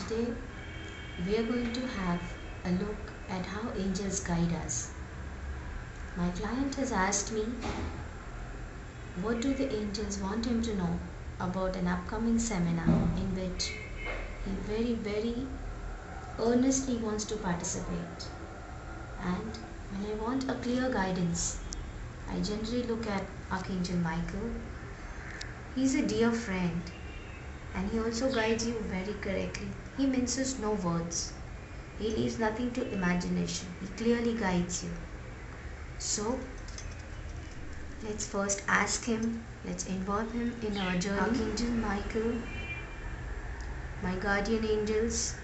Today we are going to have a look at how angels guide us. My client has asked me what do the angels want him to know about an upcoming seminar in which he very earnestly wants to participate. And when I want a clear guidance, I generally look at Archangel Michael. He's a dear friend and he also guides you very correctly. He minces no words. He leaves nothing to imagination. He clearly guides you. So, let's first ask him, let's involve him in our journey. Archangel Michael, my guardian angels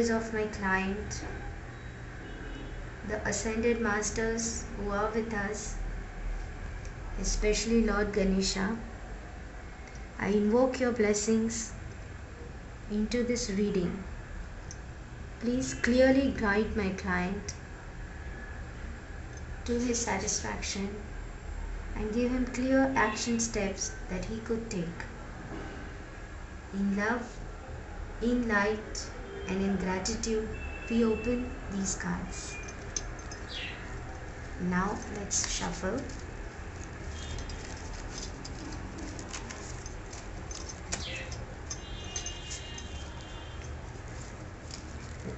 of my client, the ascended masters who are with us, especially Lord Ganesha, I invoke your blessings into this reading. Please clearly guide my client to his satisfaction and give him clear action steps that he could take. In love, in light, and in gratitude, we open these cards. Now let's shuffle.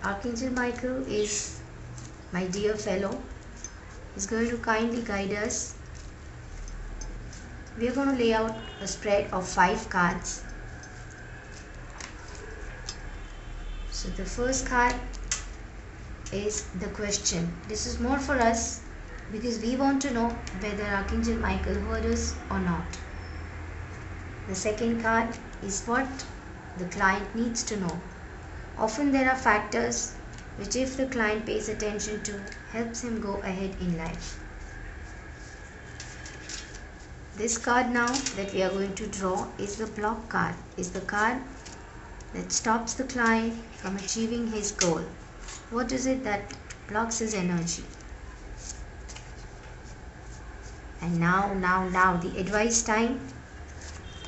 Archangel Michael is my dear fellow. He's going to kindly guide us. We are going to lay out a spread of 5 cards. So the first card is the question. This is more for us because we want to know whether Archangel Michael heard us or not. The second card is what the client needs to know. Often there are factors which, if the client pays attention to, helps him go ahead in life. This card now that we are going to draw is the block card, is the card that stops the client from achieving his goal. What is it that blocks his energy? And now the advice time.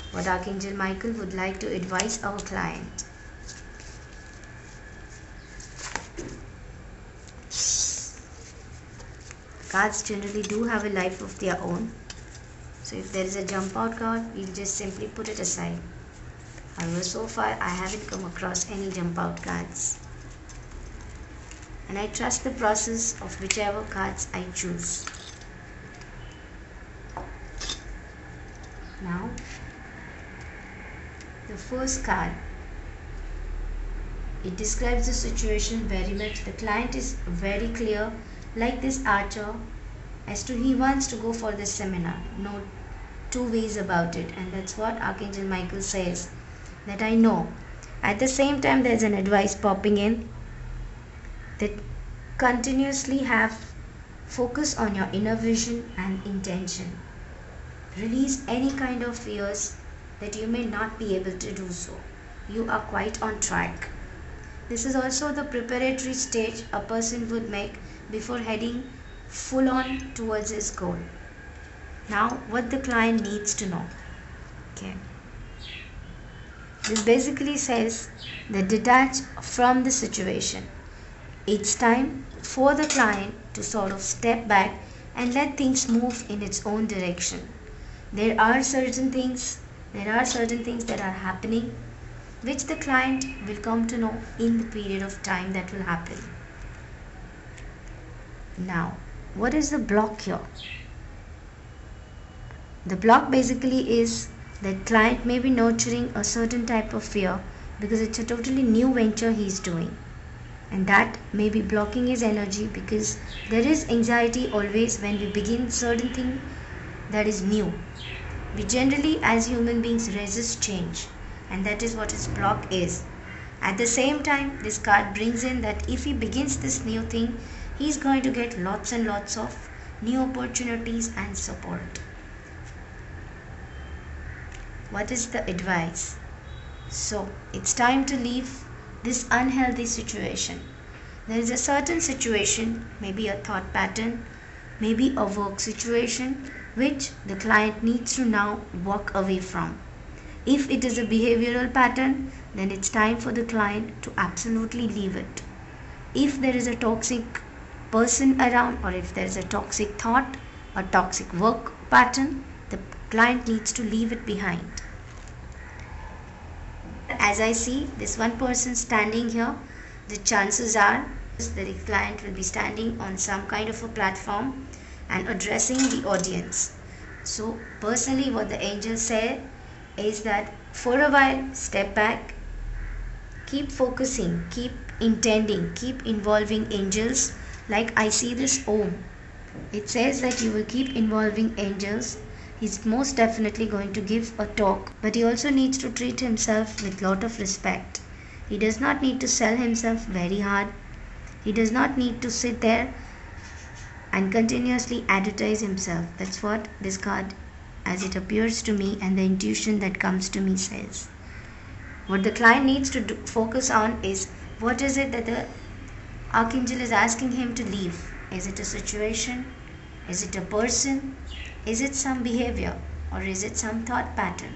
What Archangel Michael would like to advise our client. Cards generally do have a life of their own. So if there is a jump out card, we'll just simply put it aside. However, so far I haven't come across any jump out cards. And I trust the process of whichever cards I choose. Now, the first card. It describes the situation very much. The client is very clear, like this archer, as to he wants to go for this seminar. No two ways about it. And that's what Archangel Michael says, that I know. At the same time, there's an advice popping in that continuously have focus on your inner vision and intention. Release any kind of fears that you may not be able to do so. You are quite on track. This is also the preparatory stage a person would make before heading full on towards his goal. Now, what the client needs to know. Okay. This basically says that detach from the situation. It's time for the client to sort of step back and let things move in its own direction. There are certain things that are happening which the client will come to know in the period of time that will happen. Now, what is the block here? The block basically is that client may be nurturing a certain type of fear because it's a totally new venture he's doing. And that may be blocking his energy because there is anxiety always when we begin certain thing that is new. We generally as human beings resist change, and that is what his block is. At the same time, this card brings in that if he begins this new thing, he's going to get lots and lots of new opportunities and support. What is the advice? So, it's time to leave this unhealthy situation. There is a certain situation, maybe a thought pattern, maybe a work situation, which the client needs to now walk away from. If it is a behavioral pattern, then it's time for the client to absolutely leave it. If there is a toxic person around, or if there is a toxic thought, a toxic work pattern, the client needs to leave it behind. As I see this one person standing here, the chances are that the client will be standing on some kind of a platform and addressing the audience. So personally what the angels say is that for a while step back, keep focusing, keep intending, keep involving angels. Like I see this Om, it says that you will keep involving angels. He's most definitely going to give a talk, but he also needs to treat himself with lot of respect. He does not need to sell himself very hard. He does not need to sit there and continuously advertise himself. That's what this card, as it appears to me, and the intuition that comes to me says. What the client needs to focus on is, what is it that the Archangel is asking him to leave? Is it a situation? Is it a person? Is it some behavior? Or is it some thought pattern?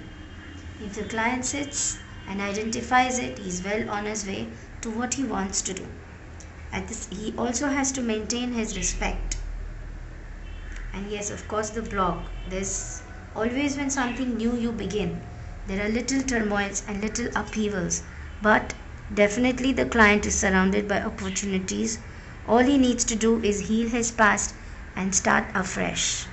If the client sits and identifies it, he is well on his way to what he wants to do. He also has to maintain his respect. And yes, of course, the block. There's always, when something new you begin, there are little turmoils and little upheavals, but definitely the client is surrounded by opportunities. All he needs to do is heal his past and start afresh.